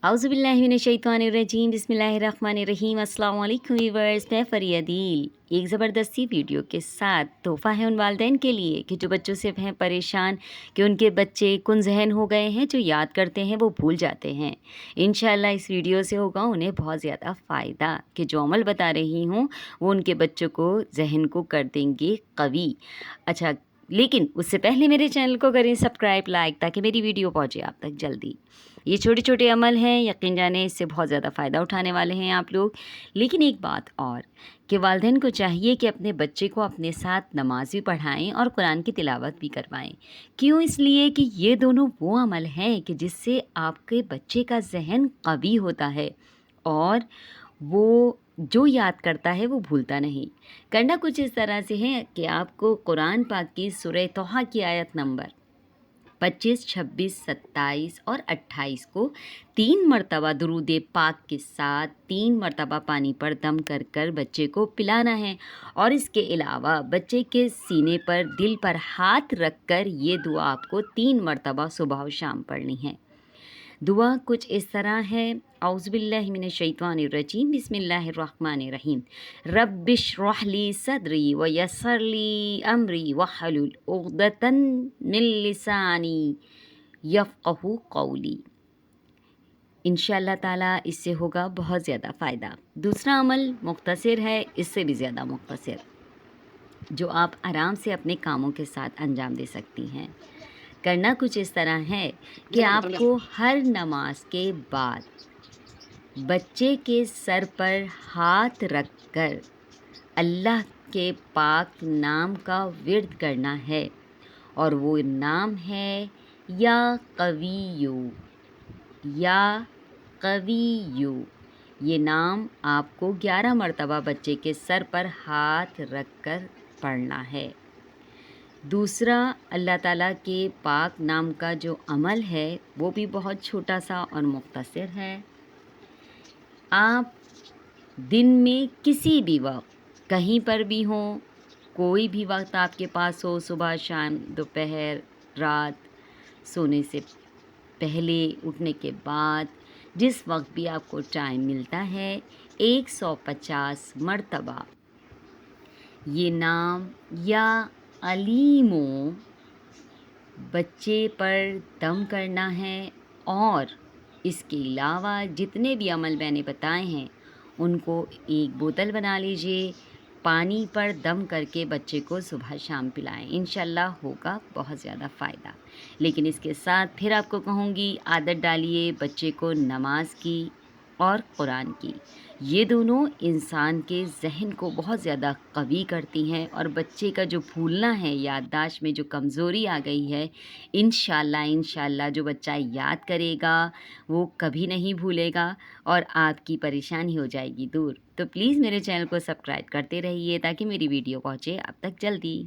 औज़ुबिल्लाहिमिनश्शैतानिर्रजीम बिस्मिल्लाहिर्रहमानिर्रहीम। अस्सलाम वालेकुम व्यूअर्स, मैं फ़रिया दिल एक ज़बरदस्ती वीडियो के साथ तोहफ़ा है उन वालिदैन के लिए कि जो बच्चों से हैं परेशान कि उनके बच्चे कुन ज़हन हो गए हैं, जो याद करते हैं वो भूल जाते हैं। इंशाअल्लाह इस वीडियो से होगा उन्हें बहुत ज़्यादा फ़ायदा कि जो अमल बता रही हूँ वो उनके बच्चों को ज़हन को कर देंगे कवी। अच्छा, लेकिन उससे पहले मेरे चैनल को करें सब्सक्राइब, लाइक, ताकि मेरी वीडियो पहुँचे आप तक जल्दी। ये छोटे छोटे अमल हैं, यकीन जाने इससे बहुत ज़्यादा फ़ायदा उठाने वाले हैं आप लोग। लेकिन एक बात और कि वालिदैन को चाहिए कि अपने बच्चे को अपने साथ नमाज़ भी पढ़ाएं और कुरान की तिलावत भी करवाएं। क्यों? इसलिए कि ये दोनों वो अमल हैं कि जिससे आपके बच्चे का ज़हन कवी होता है और वो जो याद करता है वो भूलता नहीं। करना कुछ इस तरह से है कि आपको कुरान पाक की सूरह तोहा की आयत नंबर 25, 26, 27 और 28 को 3 मरतबा दुरूद पाक के साथ 3 मरतबा पानी पर दम कर कर बच्चे को पिलाना है। और इसके अलावा बच्चे के सीने पर, दिल पर हाथ रख कर ये दुआ आपको 3 मरतबा सुबह और शाम पढ़नी है। दुआ कुछ इस तरह है, औज़ुबिल्लाहिमिनश्शैतानिर्रजीम बिस्मिल्लाहिर्रहमानिर्रहीम। रब्बिश्रह ली सदरी व यस्सिर ली अमरी वहलुल उक़दतन मिन लिसानी यफ़क़हू क़ौली। इंशाअल्लाह ताला इससे होगा बहुत ज़्यादा फ़ायदा। दूसरा अमल मुख्तसर है, इससे भी ज़्यादा मुख्तसर, जो आप आराम से अपने कामों के साथ अंजाम दे सकती हैं। करना कुछ इस तरह है कि आपको हर नमाज के बाद बच्चे के सर पर हाथ रख कर अल्लाह के पाक नाम का विर्द करना है। और वो नाम है या कवियू, या कवियू। ये नाम आपको 11 मरतबा बच्चे के सर पर हाथ रख कर पढ़ना है। दूसरा, अल्लाह ताला के पाक नाम का जो अमल है वो भी बहुत छोटा सा और मुख्तसर है। आप दिन में किसी भी वक्त, कहीं पर भी हों, कोई भी वक्त आपके पास हो, सुबह, शाम, दोपहर, रात, सोने से पहले, उठने के बाद, जिस वक्त भी आपको टाइम मिलता है, 150 मरतबा ये नाम या अलीमो बच्चे पर दम करना है। और इसके अलावा जितने भी अमल मैंने बताए हैं उनको एक बोतल बना लीजिए, पानी पर दम करके बच्चे को सुबह शाम पिलाएं। इंशाल्लाह होगा बहुत ज़्यादा फ़ायदा। लेकिन इसके साथ फिर आपको कहूँगी, आदत डालिए बच्चे को नमाज की और कुरान की। ये दोनों इंसान के ज़हन को बहुत ज़्यादा कवी करती हैं और बच्चे का जो भूलना है, याददाश्त में जो कमज़ोरी आ गई है, इंशाल्लाह जो बच्चा याद करेगा वो कभी नहीं भूलेगा और आपकी परेशानी हो जाएगी दूर। तो प्लीज़ मेरे चैनल को सब्सक्राइब करते रहिए ताकि मेरी वीडियो पहुँचे आप तक जल्दी।